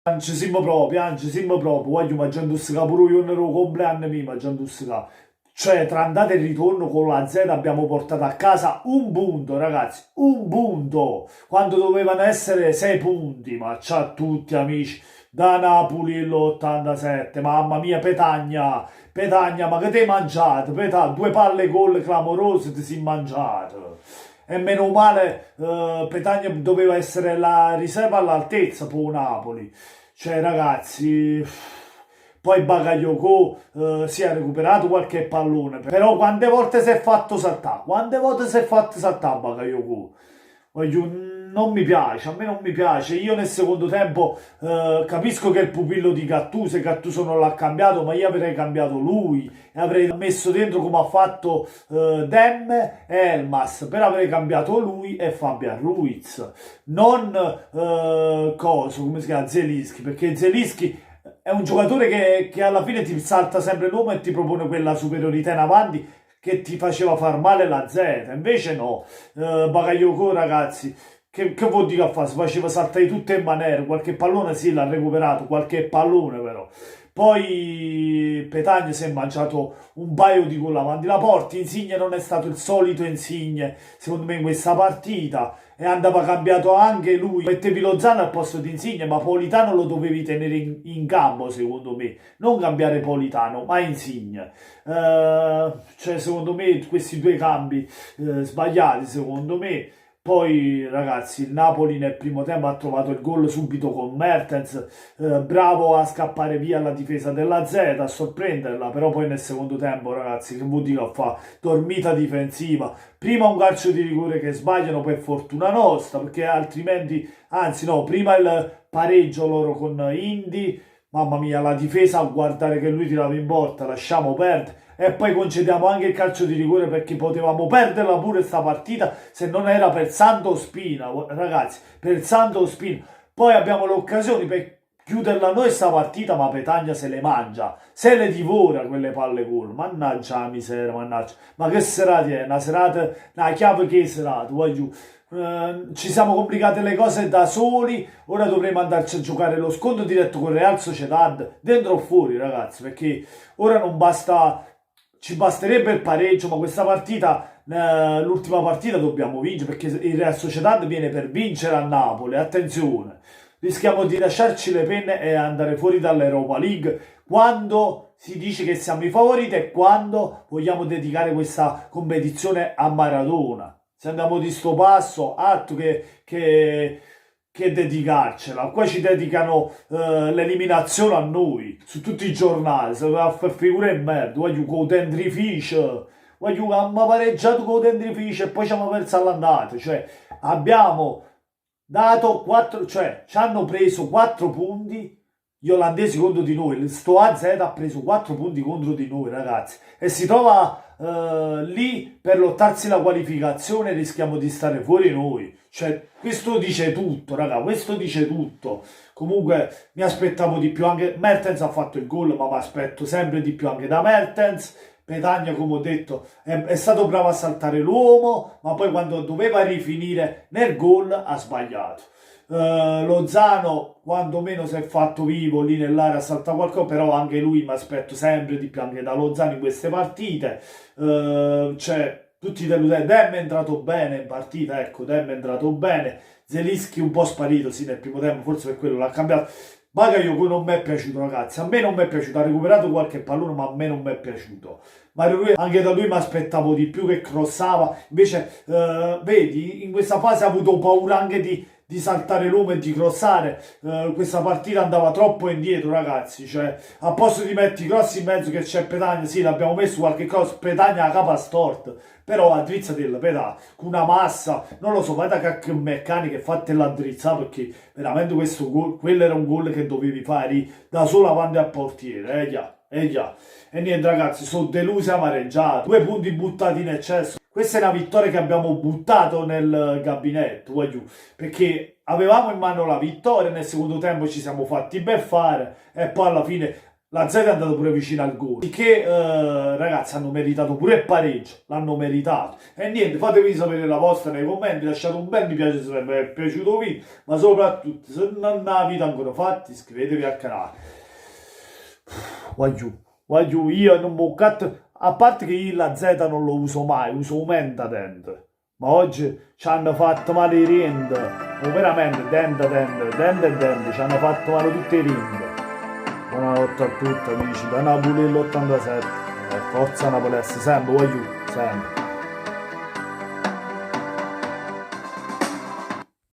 Piange siamo proprio, voglio mangiare pure io nel compleanno mio, mangiando cioè, tra andata e ritorno con la Z abbiamo portato a casa un punto, ragazzi, un punto, quando dovevano essere 6 punti, ma c'ha tutti amici, da Napoli l'87, mamma mia, Petagna, Petagna, ma che ti hai mangiato? Due palle gol clamorose ti sei mangiato. E meno male, Petagna doveva essere la riserva all'altezza per Napoli. Cioè, ragazzi, poi Bakayoko si è recuperato qualche pallone. Però quante volte si è fatto saltare? Quante volte si è fatto saltare Bakayoko? Non mi piace, a me non mi piace. Io nel secondo tempo capisco che è il pupillo di Gattuso, e Gattuso non l'ha cambiato, ma io avrei cambiato lui e avrei messo dentro come ha fatto Dem e Elmas, però avrei cambiato lui e Fabian Ruiz, non come si chiama, Zelinski, perché Zelinski è un giocatore che alla fine ti salta sempre l'uomo e ti propone quella superiorità in avanti che ti faceva far male la Z. Invece no, Bakayoko, ragazzi, che vuol dire che fa? Si faceva saltare tutte in maniera, qualche pallone sì l'ha recuperato, qualche pallone però. Poi Petagna si è mangiato un paio di gol avanti la porta. Insigne non è stato il solito Insigne, secondo me, in questa partita. E andava cambiato anche lui. Mettevi Lozano al posto di Insigne, ma Politano lo dovevi tenere in campo, secondo me. Non cambiare Politano, ma Insigne. Cioè, secondo me, questi due cambi sbagliati, secondo me. Poi, ragazzi, il Napoli nel primo tempo ha trovato il gol subito con Mertens, bravo a scappare via la difesa della Z, a sorprenderla, però poi nel secondo tempo, ragazzi, che vuol dire a fa? Dormita difensiva. Prima un calcio di rigore che sbagliano per fortuna nostra, perché altrimenti, anzi no, prima il pareggio loro con Indy, mamma mia, la difesa a guardare che lui tirava in porta, lasciamo perdere. E poi concediamo anche il calcio di rigore perché potevamo perderla pure sta partita se non era per Santo Spina, ragazzi, per Santo Spina. Poi abbiamo le occasioni per chiuderla noi sta partita, ma Petagna se le mangia, se le divora quelle palle gol. Mannaggia la miseria, mannaggia. Ma che serata è? Una serata, una chiave che serata, voglio. Ci siamo complicate le cose da soli. Ora dovremo andarci a giocare lo scontro diretto con Real Sociedad, dentro o fuori, ragazzi, perché ora non basta, ci basterebbe il pareggio, ma questa partita, l'ultima partita dobbiamo vincere, perché il Real Sociedad viene per vincere a Napoli, attenzione, rischiamo di lasciarci le penne e andare fuori dall'Europa League quando si dice che siamo i favoriti e quando vogliamo dedicare questa competizione a Maradona. Se andiamo di sto passo, altro che dedicarcela. Qua ci dedicano l'eliminazione a noi, su tutti i giornali, se va a fare figure in merda, voglio con dentrificio, voglio che abbiamo pareggiato con dentrificio e poi ci abbiamo perso all'andata, cioè abbiamo dato 4, cioè ci hanno preso 4 punti gli olandesi contro di noi, sto AZ ha preso 4 punti contro di noi, ragazzi, e si trova lì per lottarsi la qualificazione, rischiamo di stare fuori noi. Cioè, questo dice tutto, raga, questo dice tutto. Comunque mi aspettavo di più, anche Mertens ha fatto il gol, ma mi aspetto sempre di più anche da Mertens. Petagna, come ho detto, è stato bravo a saltare l'uomo, ma poi quando doveva rifinire nel gol ha sbagliato. Lozano quantomeno si è fatto vivo lì nell'area, salta qualcosa, però anche lui mi aspetto sempre di più anche da Lozano in queste partite. Cioè, tutti deludenti. Dem è entrato bene in partita, ecco, Dem è entrato bene. Zelinski un po' sparito, sì, nel primo tempo, forse per quello l'ha cambiato. Bakayoko non mi è piaciuto, ragazzi, a me non mi è piaciuto, ha recuperato qualche pallone, ma a me non mi è piaciuto. Mario Rui, anche da lui mi aspettavo di più, che crossava, invece, vedi, in questa fase ha avuto paura anche di saltare l'uomo e di crossare. Questa partita andava troppo indietro, ragazzi, cioè a posto di mettere i cross in mezzo che c'è Petagna, sì, l'abbiamo messo qualche cross, Petagna a capa storta, però a drizza della Petagna con una massa, non lo so, vai da cacchio meccanica e fatela drizzare, perché veramente questo gol, quello era un gol che dovevi fare da solo avanti al portiere, già. E niente, ragazzi, sono delusi, amareggiati, 2 punti buttati in eccesso. Questa è una vittoria che abbiamo buttato nel gabinetto, voglio, perché avevamo in mano la vittoria, nel secondo tempo ci siamo fatti beffare e poi alla fine La Z è andato pure vicino al gol. Che ragazzi hanno meritato pure il pareggio. L'hanno meritato. E niente, fatevi sapere la vostra nei commenti. Lasciate un bel mi piace se vi è piaciuto il video. Ma soprattutto, se non avete ancora fatto, iscrivetevi al canale. Voglio, io non ho catto. A parte che io la Z non lo uso mai, uso un Mentadent. Ma oggi ci hanno fatto male i rind. Ma veramente, dente, ci hanno fatto male tutti i rind. Buonanotte a tutti amici, da Napoli l'87, forza Napoli, sempre, voglio, sempre.